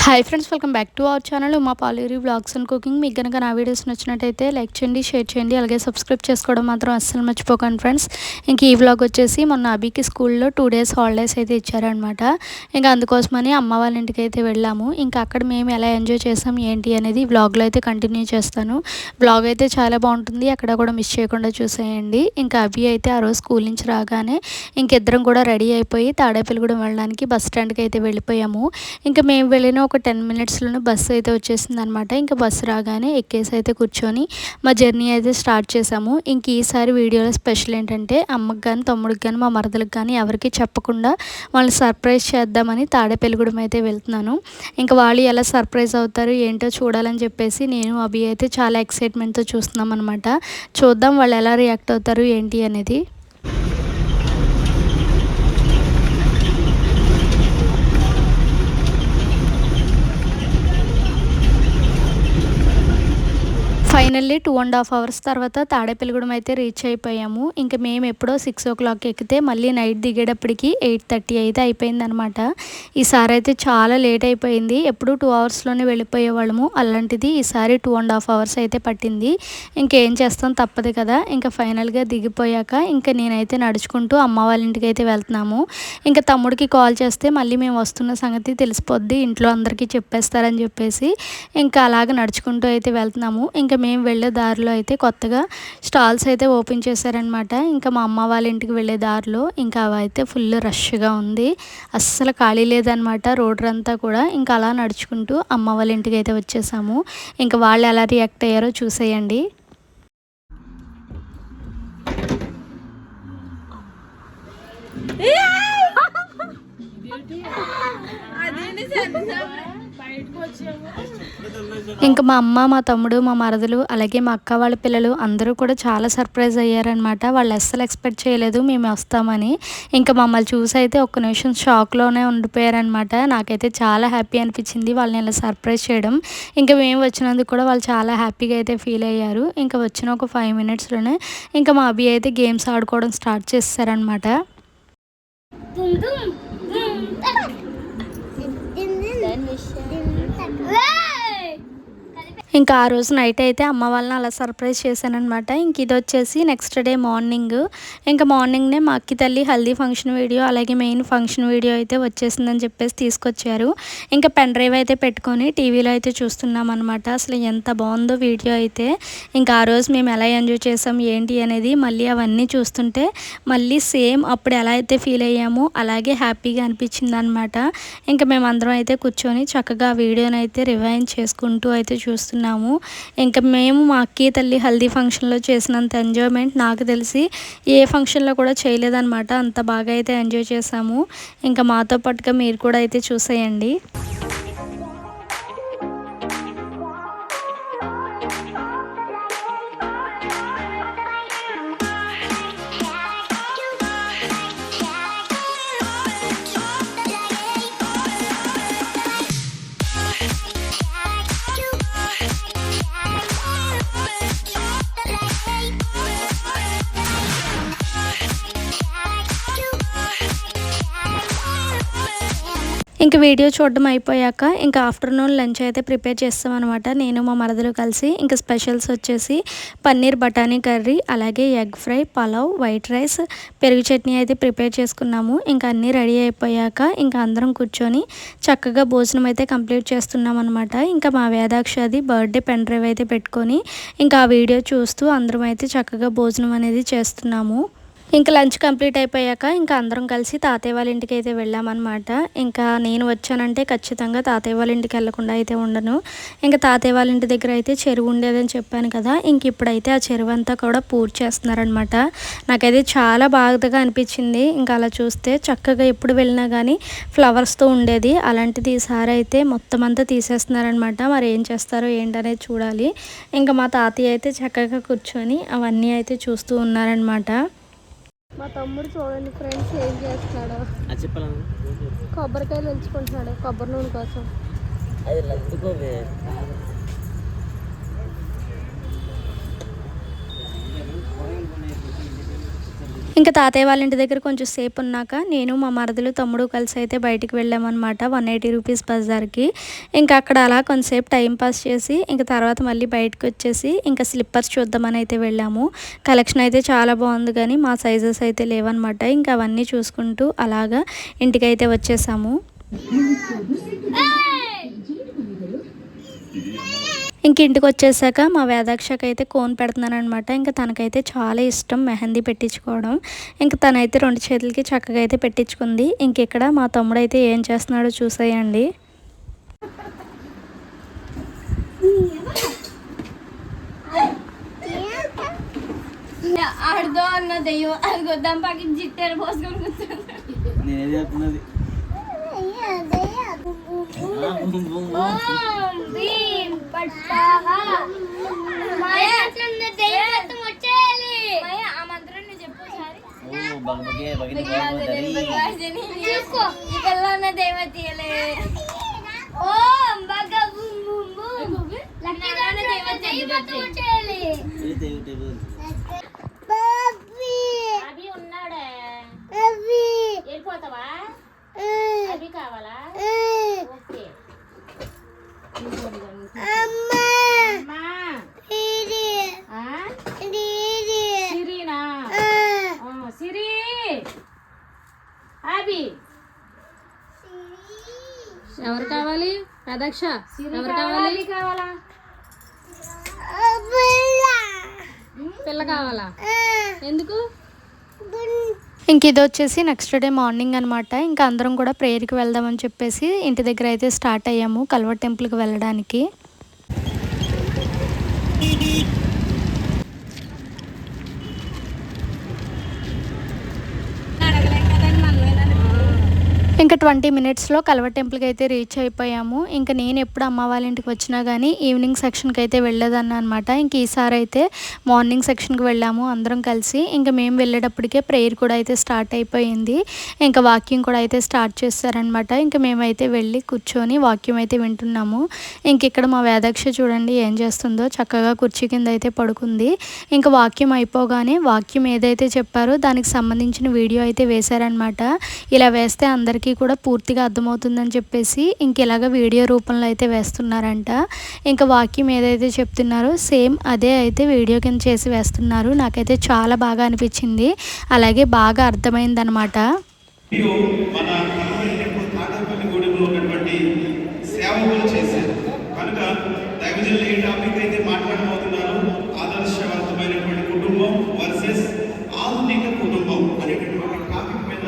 Hi friends, welcome back to our channel Uma Paleri vlogs and cooking. మీకు కనుక నా videos నచ్చినట్టయితే లైక్ చేయండి, షేర్ చేయండి, అలాగే సబ్స్క్రైబ్ చేసుకోవడం మాత్రం అస్సలు మర్చిపోకండి ఫ్రెండ్స్. ఇంక ఈ వ్లాగ్ వచ్చేసి మొన్న అభికి స్కూల్లో 2 days హాలిడేస్ అయితే ఇచ్చారనమాట. ఇంకా అందుకోసమని అమ్మ వాళ్ళ ఇంటికి అయితే వెళ్ళాము. ఇంకా అక్కడ మేము ఎలా ఎంజాయ్ చేసాం ఏంటి అనేది వ్లాగ్లో అయితే కంటిన్యూ చేస్తాను. వ్లాగ్ అయితే చాలా బాగుంటుంది, అక్కడ కూడా మిస్ చేయకుండా చూసేయండి. ఇంకా అభి అయితే ఆ రోజు స్కూల్ నుంచి రాగానే ఇంకిద్దరం కూడా రెడీ అయిపోయి తాడేపల్లిగూడెం వెళ్ళడానికి బస్ స్టాండ్కి అయితే వెళ్ళిపోయాము. ఇంకా మేము వెళ్ళిన ఒక 10 minutesలోనే బస్సు అయితే వచ్చేసింది అనమాట. ఇంకా బస్సు రాగానే ఎక్కేసి అయితే కూర్చొని మా జర్నీ అయితే స్టార్ట్ చేసాము. ఇంక ఈసారి వీడియోలో స్పెషల్ ఏంటంటే అమ్మకి కానీ తమ్ముడికి కానీ మా మరదలకు కానీ ఎవరికి చెప్పకుండా వాళ్ళని సర్ప్రైజ్ చేద్దామని తాడేపల్లిగూడెం అయితే వెళ్తున్నాను. ఇంకా వాళ్ళు ఎలా సర్ప్రైజ్ అవుతారు ఏంటో చూడాలని చెప్పేసి నేను అభి అయితే చాలా ఎక్సైట్మెంట్తో చూస్తున్నాం అనమాట. చూద్దాం వాళ్ళు ఎలా రియాక్ట్ అవుతారు ఏంటి అనేది. ఫైనల్లీ 2.5 hours తర్వాత తాడేపల్లిగూడెం అయితే రీచ్ అయిపోయాము. ఇంకా మేము ఎప్పుడో 6 o'clock ఎక్కితే మళ్ళీ నైట్ దిగేటప్పటికి 8:30 అయితే అయిపోయిందనమాట. ఈసారి అయితే చాలా లేట్ అయిపోయింది. ఎప్పుడు 2 hours వెళ్ళిపోయేవాళ్ళము, అలాంటిది ఈసారి 2.5 hours అయితే పట్టింది. ఇంకేం చేస్తాం, తప్పదు కదా. ఇంకా ఫైనల్గా దిగిపోయాక ఇంకా నేనైతే నడుచుకుంటూ అమ్మ వాళ్ళ ఇంటికి అయితే వెళ్తున్నాము. ఇంకా తమ్ముడికి కాల్ చేస్తే మళ్ళీ మేము వస్తున్న సంగతి తెలిసిపోద్ది, ఇంట్లో అందరికీ చెప్పేస్తారని చెప్పేసి ఇంకా అలాగ నడుచుకుంటూ అయితే వెళ్తున్నాము. ఇంకా మేము వెళ్ళే దారిలో అయితే కొత్తగా స్టాల్స్ అయితే ఓపెన్ చేశారనమాట. ఇంకా మా అమ్మ వాళ్ళ ఇంటికి వెళ్ళే దారిలో ఇంకా అవైతే ఫుల్ రష్గా ఉంది, అస్సలు ఖాళీ లేదనమాట రోడ్ అంతా కూడా. ఇంకా అలా నడుచుకుంటూ అమ్మ వాళ్ళ ఇంటికి అయితే వచ్చేసాము. ఇంకా వాళ్ళు ఎలా రియాక్ట్ అయ్యారో చూసేయండి. ఇంకా మా అమ్మ, మా తమ్ముడు, మా మరదలు, అలాగే మా అక్క వాళ్ళ పిల్లలు అందరూ కూడా చాలా సర్ప్రైజ్ అయ్యారనమాట. వాళ్ళు అస్సలు ఎక్స్పెక్ట్ చేయలేదు మేము వస్తామని. ఇంకా మమ్మల్ని చూసి అయితే ఒక్క నిమిషం షాక్లోనే ఉండిపోయారనమాట. నాకైతే చాలా హ్యాపీ అనిపించింది వాళ్ళని ఇలా సర్ప్రైజ్ చేయడం. ఇంకా మేము వచ్చినందుకు కూడా వాళ్ళు చాలా హ్యాపీగా అయితే ఫీల్ అయ్యారు. ఇంకా వచ్చిన ఒక 5 minutesలోనే ఇంకా మా అభి అయితే గేమ్స్ ఆడుకోవడం స్టార్ట్ చేస్తారనమాట. ఇంకా ఆ రోజు నైట్ అయితే అమ్మ వాళ్ళని అలా సర్ప్రైజ్ చేశానమాట. ఇంక ఇది వచ్చేసి నెక్స్ట్ డే మార్నింగ్. ఇంకా మార్నింగ్నే మా అక్కి తల్లి హల్దీ ఫంక్షన్ వీడియో అలాగే మెయిన్ ఫంక్షన్ వీడియో అయితే వచ్చేసిందని చెప్పేసి తీసుకొచ్చారు. ఇంకా పెన్ డ్రైవ్ అయితే పెట్టుకొని టీవీలో అయితే చూస్తున్నాం అనమాట. అసలు ఎంత బాగుందో వీడియో అయితే. ఇంకా ఆ రోజు మేము ఎలా ఎంజాయ్ చేసాం ఏంటి అనేది మళ్ళీ అవన్నీ చూస్తుంటే మళ్ళీ సేమ్ అప్పుడు ఎలా అయితే ఫీల్ అయ్యామో అలాగే హ్యాపీగా అనిపించింది అనమాట. ఇంకా మేమందరం అయితే కూర్చొని చక్కగా వీడియోని అయితే రివైండ్ చేసుకుంటూ అయితే చూస్తున్నాం. ఇంకా మేము మా అక్కి తల్లి హల్దీ ఫంక్షన్లో చేసినంత ఎంజాయ్మెంట్ నాకు తెలిసి ఏ ఫంక్షన్లో కూడా చేయలేదన్నమాట. అంత బాగా అయితే ఎంజాయ్ చేసాము. ఇంకా మాతో పాటుగా మీరు కూడా అయితే చూసేయండి. ఇంకా వీడియో చూడడం అయిపోయాక ఇంకా ఆఫ్టర్నూన్ లంచ్ అయితే ప్రిపేర్ చేస్తాం అనమాట. నేను మా మరదలు కలిసి ఇంకా స్పెషల్స్ వచ్చేసి పన్నీర్ బఠానీ కర్రీ, అలాగే egg fry, pulao, white rice, పెరుగు చట్నీ అయితే ప్రిపేర్ చేసుకున్నాము. ఇంకా అన్నీ రెడీ అయిపోయాక ఇంకా అందరం కూర్చొని చక్కగా భోజనం అయితే కంప్లీట్ చేస్తున్నాం అనమాట. ఇంకా మా వేదాక్షది బర్త్డే పెన్ డ్రైవ్ అయితే పెట్టుకొని ఇంకా ఆ వీడియో చూస్తూ అందరం అయితే చక్కగా భోజనం అనేది చేస్తున్నాము. ఇంకా లంచ్ కంప్లీట్ అయిపోయాక ఇంకా అందరం కలిసి తాతయ్య వాళ్ళ ఇంటికి అయితే వెళ్ళామన్నమాట. ఇంకా నేను వచ్చానంటే ఖచ్చితంగా తాతయ్య వాళ్ళ ఇంటికి వెళ్ళకుండా అయితే ఉండను. ఇంకా తాతయ్య వాళ్ళ ఇంటి దగ్గర అయితే చెరువు ఉండేదని చెప్పాను కదా. ఇంక ఇప్పుడైతే ఆ చెరువు అంతా కూడా పూర్తి చేస్తున్నారనమాట. నాకైతే చాలా బాధగా అనిపించింది. ఇంకా అలా చూస్తే చక్కగా ఎప్పుడు వెళ్ళినా కానీ ఫ్లవర్స్తో ఉండేది, అలాంటిది ఈసారి అయితే మొత్తం అంతా తీసేస్తున్నారనమాట. మరి ఏం చేస్తారో ఏంటనేది చూడాలి. ఇంకా మా తాతయ్య అయితే చక్కగా కూర్చొని అవన్నీ అయితే చూస్తూ ఉన్నారనమాట. మా తమ్ముడు చూడండి ఫ్రెండ్స్ ఏం చేస్తున్నాడు, కొబ్బరికాయలు ఎంచుకుంటున్నాడు కొబ్బరి నూనె కోసం. ఇంకా తాతయ్య వాళ్ళ ఇంటి దగ్గర కొంచెం సేపు ఉన్నాక నేను మా మరదలు తమ్ముడు కలిసి అయితే బయటికి వెళ్ళామన్నమాట 180 రూపీస్ బజార్కి. ఇంకా అక్కడ అలా కొంతసేపు టైం పాస్ చేసి ఇంకా తర్వాత మళ్ళీ బయటకు వచ్చేసి ఇంకా స్లిప్పర్స్ చూద్దామని అయితే వెళ్ళాము. కలెక్షన్ అయితే చాలా బాగుంది కానీ మా సైజెస్ అయితే లేవన్నమాట. ఇంకా అవన్నీ చూసుకుంటూ అలాగా ఇంటికైతే వచ్చేసాము. ఇంక ఇంటికి వచ్చేసాక మా వేదాక్షకి అయితే కోన్ పెడుతున్నాను అనమాట. ఇంకా తనకైతే చాలా ఇష్టం మెహందీ పెట్టించుకోవడం. ఇంకా తనైతే 2 చేతులకి చక్కగా అయితే పెట్టించుకుంది. ఇంక ఇక్కడ మా తమ్ముడు అయితే ఏం చేస్తున్నాడో చూసేయండి. ఆడుదో అన్న దెయ్యం అది గొద్దాం పాకి జిట్టారు పోసుకొని కూర్చుంది. వెళ్ళిపోతావా అవి కావాలా ఓకే సిరినా సిరి అవి ఎవరు కావాలి రాధాక్ష ఎవరు కావాలి కావాలా పిల్ల కావాలా ఎందుకు? ఇంక ఇది వచ్చేసి నెక్స్ట్ డే మార్నింగ్ అనమాట. ఇంకా అందరం కూడా ప్రేయర్కి వెళ్దామని చెప్పేసి ఇంటి దగ్గర అయితే స్టార్ట్ అయ్యాము కల్వర్ టెంపుల్కి వెళ్ళడానికి. ఇంకా 20 మినిట్స్లో కల్వర్ టెంపుల్కి అయితే రీచ్ అయిపోయాము. ఇంకా నేను ఎప్పుడు అమ్మ వాళ్ళ ఇంటికి వచ్చినా కానీ ఈవినింగ్ సెక్షన్కి అయితే వెళ్ళేదాన్ని అనమాట. ఇంక ఈసారి అయితే మార్నింగ్ సెక్షన్కి వెళ్ళాము అందరం కలిసి. ఇంకా మేము వెళ్ళేటప్పటికే ప్రేయర్ కూడా అయితే స్టార్ట్ అయిపోయింది. ఇంకా వాక్యం కూడా అయితే స్టార్ట్ చేస్తారనమాట. ఇంకా మేమైతే వెళ్ళి కూర్చొని వాక్యం అయితే వింటున్నాము. ఇంక ఇక్కడ మా వేదాక్ష చూడండి ఏం చేస్తుందో, చక్కగా కుర్చీ కింద అయితే పడుకుంది. ఇంకా వాక్యం అయిపోగానే వాక్యం ఏదైతే చెప్పారో దానికి సంబంధించిన వీడియో అయితే వేశారనమాట. ఇలా వేస్తే అందరికీ కూడా పూర్తిగా అర్థమవుతుందని చెప్పేసి ఇంక ఇలాగ వీడియో రూపంలో అయితే వేస్తున్నారంట. ఇంకా వాక్యం ఏదైతే చెప్తున్నారో సేమ్ అదే అయితే వీడియో కింద చేసి వేస్తున్నారు. నాకైతే చాలా బాగా అనిపించింది, అలాగే బాగా అర్థమైందనమాట. ఆదర్శవంతమైనటువంటి కుటుంబం వర్సెస్ ఆధునిక కుటుంబం అనేటటువంటి టాపిక్ మీద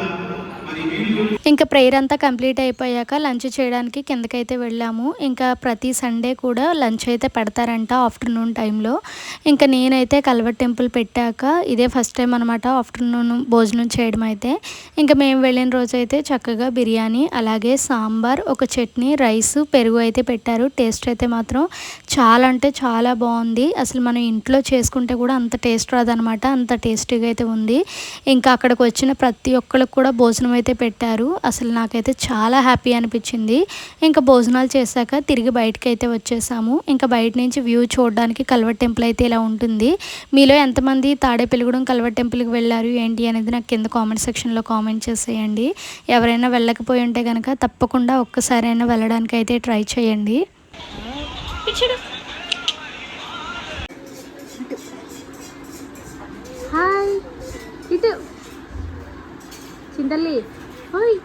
ఇంకా ప్రేయర్ అంతా కంప్లీట్ అయిపోయాక లంచ్ చేయడానికి కిందకైతే వెళ్ళాము. ఇంకా ప్రతి సండే కూడా లంచ్ అయితే పెడతారంట ఆఫ్టర్నూన్ టైంలో. ఇంకా నేనైతే కల్వర్ టెంపుల్ పెట్టాక ఇదే ఫస్ట్ టైం అనమాట ఆఫ్టర్నూన్ భోజనం చేయడం అయితే. ఇంకా మేము వెళ్ళిన రోజు అయితే చక్కగా బిర్యానీ, అలాగే సాంబార్, ఒక చట్నీ, రైస్, పెరుగు అయితే పెట్టారు. టేస్ట్ అయితే మాత్రం చాలా అంటే చాలా బాగుంది. అసలు మనం ఇంట్లో చేసుకుంటే కూడా అంత టేస్ట్ రాదనమాట, అంత టేస్టీగా అయితే ఉంది. ఇంకా అక్కడికి వచ్చిన ప్రతి ఒక్కరికి కూడా భోజనం అయితే పెట్టారు. అసలు నాకైతే చాలా హ్యాపీ అనిపించింది. ఇంకా భోజనాలు చేశాక తిరిగి బయటకు అయితే వచ్చేసాము. ఇంకా బయట నుంచి వ్యూ చూడడానికి కల్వర్ టెంపుల్ అయితే ఇలా ఉంటుంది. మీలో ఎంతమంది తాడేపల్లిగూడెం కల్వర్ టెంపుల్కి వెళ్ళారు ఏంటి అనేది నాకు కింద కామెంట్ సెక్షన్లో కామెంట్ చేసేయండి. ఎవరైనా వెళ్ళకపోయి ఉంటే కనుక తప్పకుండా ఒక్కసారైనా వెళ్ళడానికి అయితే ట్రై చేయండి. హాయ్ ఇటు చింతల్లి హాయ్.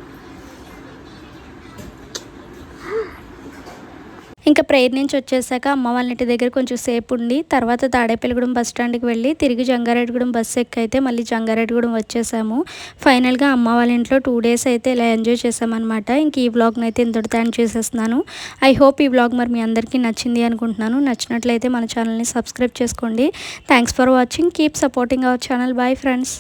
ఇంకా ప్రేయర్ నుంచి వచ్చేసాక అమ్మ వాళ్ళ ఇంటి దగ్గర కొంచెం సేపు ఉండి తర్వాత తాడేపల్లిగూడెం బస్ స్టాండ్కి వెళ్ళి తిరిగి జంగారెడ్డిగూడెం బస్సు ఎక్కి అయితే మళ్ళీ జంగారెడ్డిగూడెం వచ్చేసాము. ఫైనల్గా అమ్మ వాళ్ళ ఇంట్లో 2 డేస్ అయితే ఇలా ఎంజాయ్ చేసామన్నమాట. ఇంక ఈ వ్లాగ్ని అయితే ఇంతటితో ఎండ్ చేసేస్తున్నాను. ఐ హోప్ ఈ వ్లాగ్ మరి మీ అందరికీ నచ్చింది అనుకుంటున్నాను. నచ్చినట్లయితే మన ఛానల్ని సబ్స్క్రైబ్ చేసుకోండి. Thanks for watching. Keep supporting our channel. Bye friends.